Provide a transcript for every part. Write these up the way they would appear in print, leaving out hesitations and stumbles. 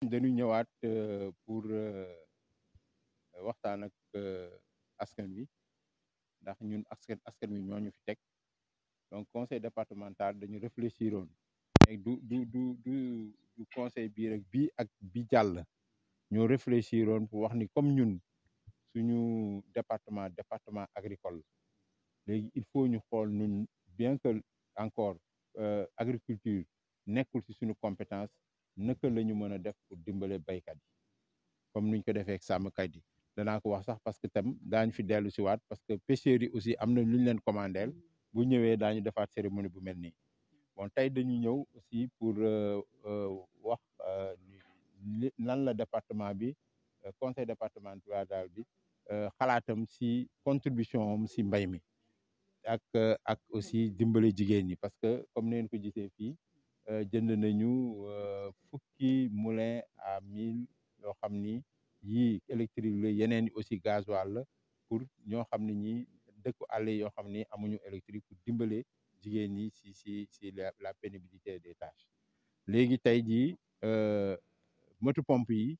dañu ñëwaat pour waxtaan ak askan wi ndax ñun askan wi ñoo ñu fi teg donc conseil départemental dañu réfléchiroon mais du conseil bii rek bii ak bi jàll ñoo réfléchiroon pour wax ni comme ñun suñu département agricole léegi il faut ñu xool ñun bien que encore agriculture nekkul ci suñu compétence naka la ñu mën a def pour dimbale baykat yi comme nuñ ko defee ak sàmmkat yi danaa ko wax sax parce que tam daañu fi dellu si waat parce que pêcheurs yi aussi am na lu ñu leen commandeel bu ñëwee daañu defaat cérémonie bu mel nii bon tey dañu ñëw aussi pour wax lan la département bi conseil départemental bi xalaatam si contribution am si mbay mi ak aussi dimbale jigéen ñi parce que comme neen ko gisee fii jënd nañu fukki moulin à 1000 yoo xam ni yii électrique la yeneen yi aussi gasoil la pour ñoo xam ne ñi dëkku àll yoo xam ni amuñu électrique pour dimbale jigéen ñi si la pénibilité des tâches léegi tey jii moto pompe yi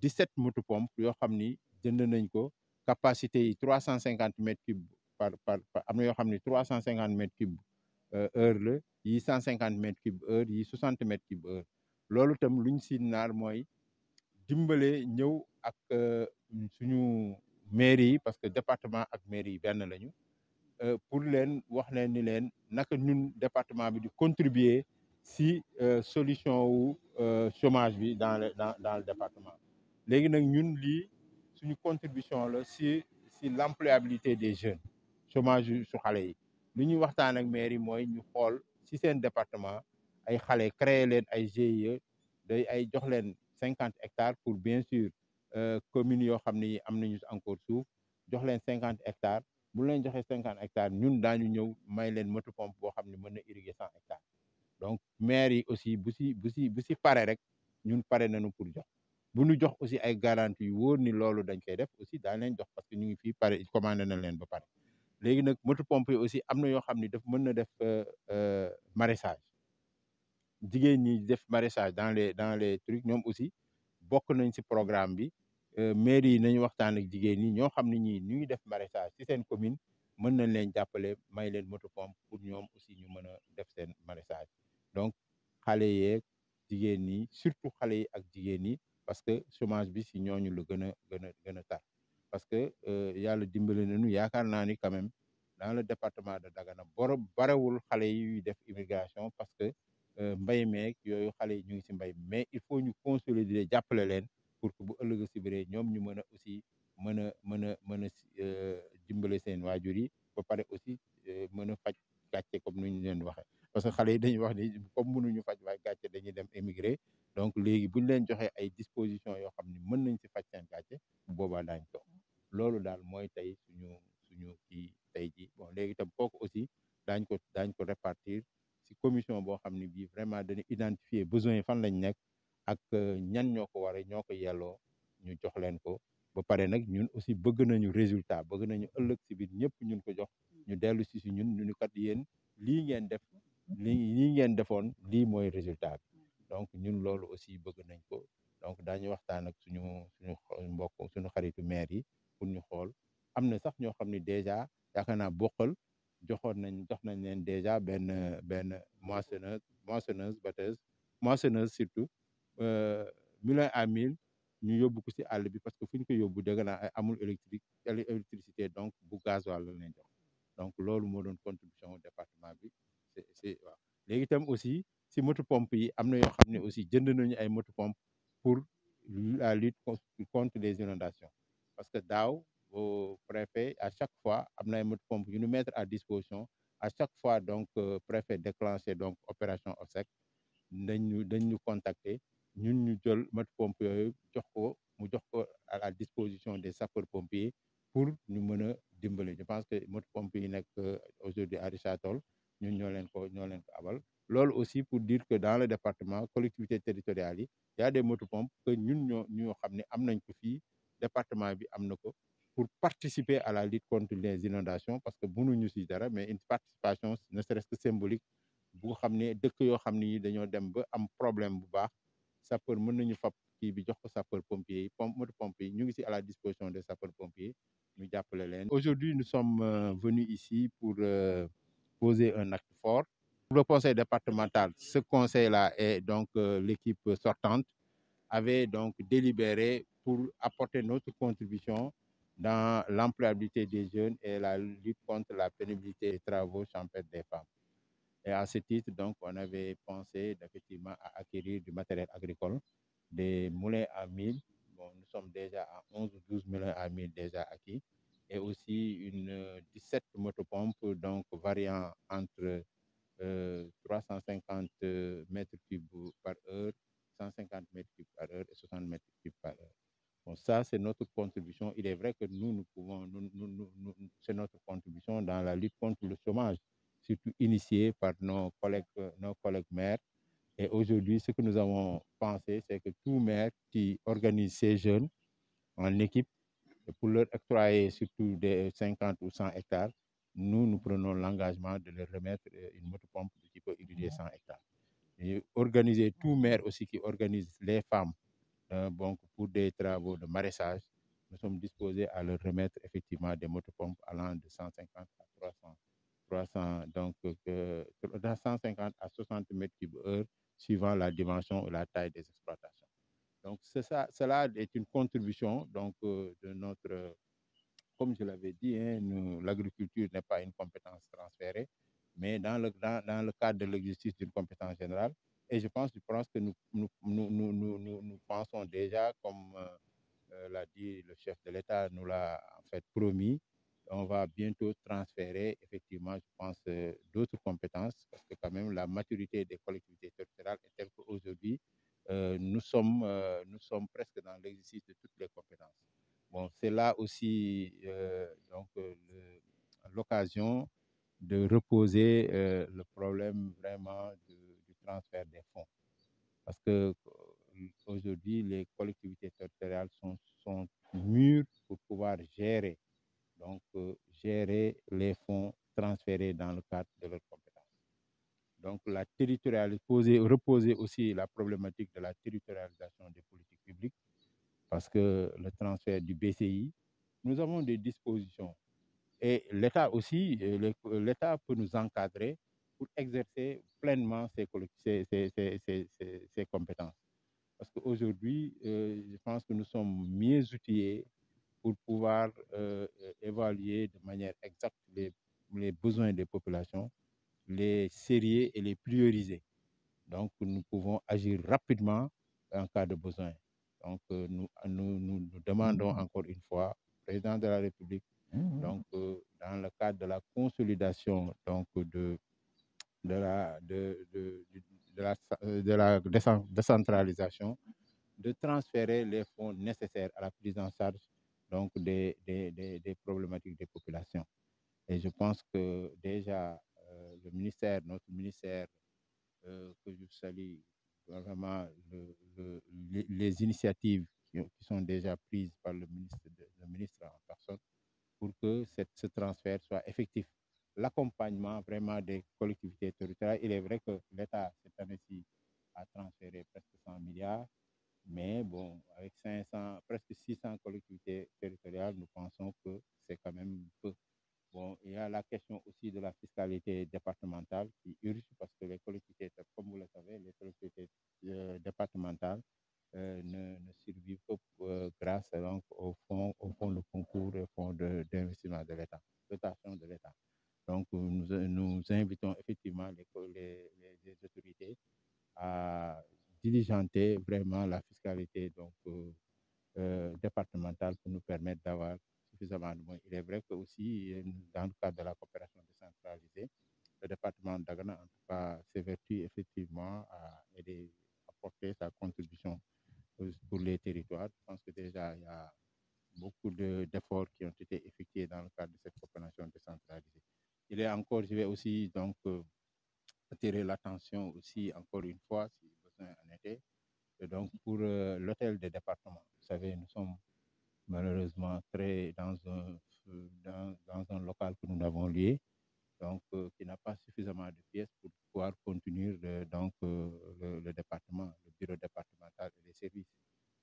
17 moto pompe yoo xam ni jënd nañ ko capacité yi 350 mètres cubes par am na yoo xam ni 350 mètres cubes heure la yi 150 mètres cubes heure yi 60 mètres cubes heure loolu itam luñ si naar mooy dimbale ñëw ak suñu mairie yi parce que département ak mairie yi benn lañu pour leen wax leen ni leen naka ñun département bi di contribuer si solution wu chômage bi dans le département léegi nag ñun lii suñu contribution la si l'employabilité des jeunes chômage su xale yi li ñuy waxtaan ak mairie mooy ñu xool si seen département ay xale créer leen ay GIE day ay jox leen 50 hectares pour bien sûr communes yoo xam ne am nañu encore suuf jox leen 50 hectares bu leen joxee 50 hectares ñun daañu ñëw may leen moto pompe boo xam ne mën na irriguer 100 hectares donc maire yi aussi bu si pare rek ñun pare nañu pour jox bu ñu jox aussi ay garantie yu wóor ni loolu dañ koy def aussi daañ leen jox parce que ñu ngi fii pare commandé na leen ba pare léegi nag moto pompe yi aussi am na yoo xam ni daf mën na def maraîchage jigéen ñi def maraîchage dans les trucs ñoom aussi bokk nañ si programme bi mairie yi nañu waxtaan ak jigéen ñi ñoo xam ne ñii ñu ngi def maraîchage ci seen commune mën nañ leen jàppale may leen moto pompe pour ñoom aussi ñu mën a def seen maraîchage donc xale yeeg jigéen ñi surtout xale yi ak jigéen ñi parce que chômage bi si ñooñu la gën a tar parce que yàlla dimbale nañu yaakaar naa ni quand même dans le département de Dagana barewul xale yi def immigration parce que mbay meeg yooyu xale yi ñu ngi si mbay mais il faut ñu consolider jàppale leen pour que bu ëllëg si biir ñoom ñu mën a aussi mën a dimbale seen waajur yi ba pare aussi mën a faj gàcce comme ni ñu leen waxee parce que xale yi dañuy wax ni comme mënuñu faj waaye gàcce dañuy dem émigré donc léegi buñ leen joxee ay dispositions yoo xam ni mën nañ si faj seen gàcce bu boobaa daañ ko loolu daal mooy tey suñu kii tey ji bon léegi itam kooku aussi daañ ko répartir si commission boo xam ne bii vraiment dañu identifier besoins yi fan lañ nekk ak ñan ñoo ko waree ñoo ko yelloo ñu jox leen ko ba pare nag ñun aussi bëgg nañu résultat bëgg nañu ëllëg si biir ñëpp ñun ko jox ñu dellu si ñun ñu kat yéen lii ngeen def lii ngeen defoon lii mooy résultat bi donc ñun loolu aussi bëgg nañ ko donc daañu waxtaan ak suñu mbokk suñu xaritu maire yi pour ñu xool am na sax ñoo xam ne déjà yaakaar naa bokkal jox nañ leen déjà benn moissonneuse surtout moulin à 1000 ñu yóbbu ko si àll bi parce que fu ñu ko yóbbu dëgg naa amul électricité donc bu gasoil la leen jox donc loolu moo doon contribution département bi c'est waaw léegi itam aussi si moto pompe yi am na yoo xam ne aussi jënd nañu ay moto pompe pour la lutte contre les inondations parce que daaw au préfet à chaque fois am na ay moto pompe yu ñu mettre à disposition à chaque fois donc préfet déclenché donc opération ORSEC dañ ñu contacter ñun ñu jël moto pompe yooyu mu jox ko à la disposition des sapeurs pompiers pour ñu mën a dimbali je pense que moto pompe yi nekk aujourd'hui à Richard Toll ñun ñoo leen ko abal loolu aussi pour dire que dans le département collectivités territoriales yi y a des motopompes que ñun ñoo xam ne am nañ ko fii département bi am na ko pour participer à la lutte contre les inondations parce que mënuñu si dara mais une participation ne serait-ce que symbolique bu xam ne dëkk yoo xam ne dañoo dem ba am problème bu baax sapeur mën nañu fab kii bi jox ko sapeur pompier yi moto pompe yi ñu ngi si à la disposition des sapeurs pompiers ñu jàppale leen. Aujourd'hui nous sommes venus ici pour poser un acte fort. Pour le conseil départemental, ce conseil-là est donc l'équipe sortante avait donc délibéré pour apporter notre contribution dans l'employabilité des jeunes et la lutte contre la pénibilité des travaux champêtres des femmes. Et à ce titre, donc, on avait pensé effectivement à acquérir du matériel agricole, des moulins à 1000. Bon, nous sommes déjà à 11 ou 12 moulins à 1000 déjà acquis. Et aussi une 17 motopompes, donc variant entre 350 mètres cubes par heure, 150 mètres cubes par heure et 60 mètres cubes par heure. Bon, ça, c'est notre contribution. Il est vrai que nous pouvons, c'est notre contribution dans la lutte contre le chômage, surtout initiée par nos collègues maires. Et aujourd'hui, ce que nous avons pensé, c'est que tout maire qui organise ces jeunes en équipe, pour leur octroyer surtout des 50 ou 100 hectares, nous prenons l'engagement de leur remettre une motopompe qui peut irriguer 100 hectares. Et organiser tout maire aussi qui organise les femmes donc pour des travaux de maraîchage, nous sommes disposés à leur remettre effectivement des motopompes allant de 150 à 300 donc de 150 à 60 mètres cubes heure suivant la dimension et la taille des exploitations. Donc cela est une contribution donc de notre, comme je l'avais dit, hein, l'agriculture n'est pas une compétence transférée, mais dans le cadre de l'exercice d'une compétence générale. Et je pense que nous pensons déjà, comme l'a dit le chef de l'État, nous l'a en fait promis, on va bientôt transférer effectivement, je pense, d'autres compétences, parce que quand même la maturité des collectivités territoriales est telle qu'aujourd'hui, nous sommes presque dans l'exercice de toutes les compétences. Bon, c'est là aussi l'occasion de reposer le problème vraiment du transfert des fonds. Parce que aujourd'hui, les collectivités territoriales sont mûres pour pouvoir gérer, gérer les fonds transférés dans le cadre de leurs compétences. Donc, la territorialisation, reposer aussi la problématique de la territorialisation des politiques publiques, parce que le transfert du BCI, nous avons des dispositions. Et l'État aussi, l'État peut nous encadrer pour exercer pleinement ses compétences. Parce qu'aujourd'hui, je pense que nous sommes mieux outillés pour pouvoir évaluer de manière exacte les besoins des populations, les sérier et les prioriser. Donc, nous pouvons agir rapidement en cas de besoin. Donc, nous demandons encore une fois au président de la République, donc, dans le cadre de la consolidation donc, de la décentralisation, de transférer les fonds nécessaires à la prise en charge donc, des problématiques des populations. Et je pense que déjà, notre ministère, que je salue vraiment les initiatives qui sont déjà prises par le ministre en personne pour que ce transfert soit effectif. L'accompagnement vraiment des collectivités territoriales, il est vrai que l'État, cette année-ci, a transféré presque 100 milliards, mais bon, avec presque 600 collectivités territoriales, nous pensons que c'est quand même peu. Bon, il y a la question aussi de la fiscalité départementale qui urge parce que les collectivités, comme vous le savez, les collectivités départementales ne survivent que grâce donc, au fonds de concours et au fonds d'investissement de l'État, dotation de l'État. Donc, nous invitons effectivement les autorités à diligenter vraiment la fiscalité donc, départementale pour nous permettre d'avoir suffisamment de moyens. Il est vrai que aussi, dans le cadre de la coopération décentralisée, le département d'Agana, en tout cas, s'évertue effectivement à apporter sa contribution pour les territoires. Je pense que déjà, il y a beaucoup d'efforts qui ont été effectués dans le cadre de cette coopération décentralisée. Il est encore, je vais aussi donc attirer l'attention aussi, encore une fois, si besoin en était, donc pour l'hôtel des départements. Vous savez, nous sommes malheureusement dans un local que nous avons lié, donc qui n'a pas suffisamment de pièces pour pouvoir contenir le département, le bureau départemental et les services.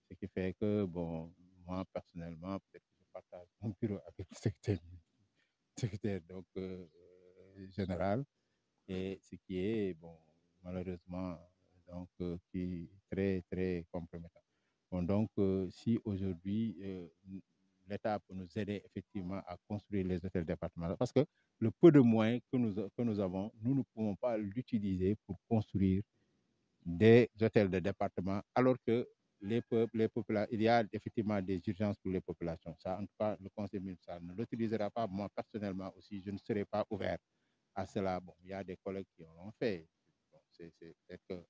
Ce qui fait que, bon, moi, personnellement, peut-être que je partage mon bureau avec le secrétaire donc, général, et ce qui est, bon, malheureusement, donc, qui est très, très compromettant. Bon, donc, si aujourd'hui, l'État peut nous aider effectivement à construire les hôtels départementaux, parce que le peu de moyens que nous avons, nous ne pouvons pas l'utiliser pour construire des hôtels de département, alors que il y a effectivement des urgences pour les populations. Ça, en tout cas, le conseil municipal ne l'utilisera pas. Moi, personnellement aussi, je ne serai pas ouvert à cela. Bon, il y a des collègues qui l'ont fait. Bon, c'est peut-être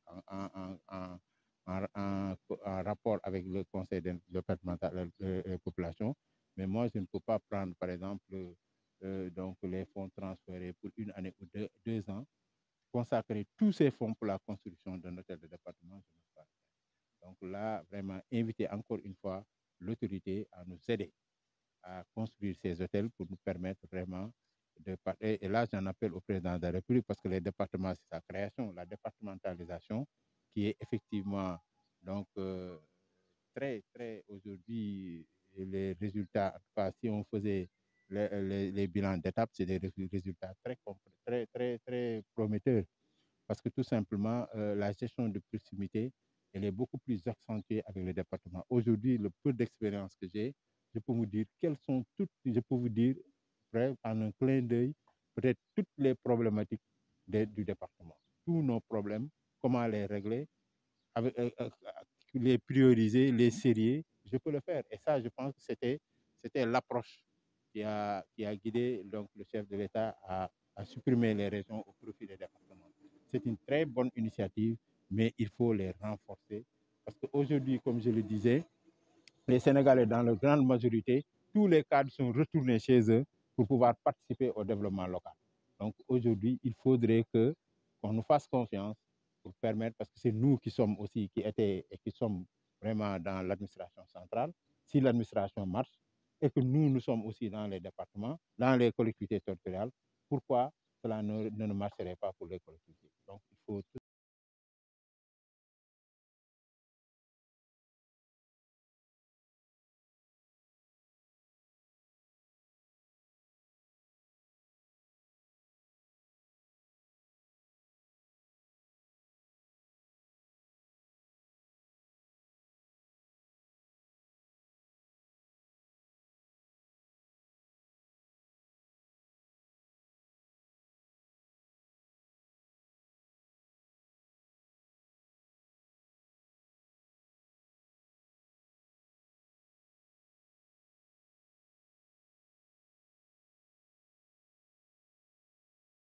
en rapport avec le conseil départemental et population. Mais moi, je ne peux pas prendre, par exemple, donc les fonds transférés pour une année ou deux ans, consacrer tous ces fonds pour la construction d'un hôtel de département. Je ne sais pas. Donc là, vraiment, inviter encore une fois l'autorité à nous aider à construire ces hôtels pour nous permettre vraiment de parler. Et là, j'en appelle au président de la République parce que les départements, c'est sa création, la départementalisation, qui est effectivement donc très, très aujourd'hui, les résultats, en tout cas, si on faisait les bilans d'étape, c'est des résultats très, très, très prometteurs. Parce que tout simplement, la gestion de proximité, elle est beaucoup plus accentuée avec les départements. Aujourd'hui, le peu d'expérience que j'ai, je peux vous dire quelles sont toutes, je peux vous dire, en un clin d'œil, peut-être toutes les problématiques du département. Tous nos problèmes, comment les régler, avec, les prioriser, les sérier, je peux le faire. Et ça, je pense que c'était l'approche qui a guidé donc, le chef de l'État à supprimer les régions au profit des départements. C'est une très bonne initiative, mais il faut les renforcer. Parce qu'aujourd'hui, comme je le disais, les Sénégalais, dans leur grande majorité, tous les cadres sont retournés chez eux pour pouvoir participer au développement local. Donc aujourd'hui, il faudrait qu'on nous fasse confiance pour permettre, parce que c'est nous qui sommes aussi, qui étaient et qui sommes vraiment dans l'administration centrale. Si l'administration marche et que nous sommes aussi dans les départements, dans les collectivités territoriales, pourquoi cela ne marcherait pas pour les collectivités? Donc il faut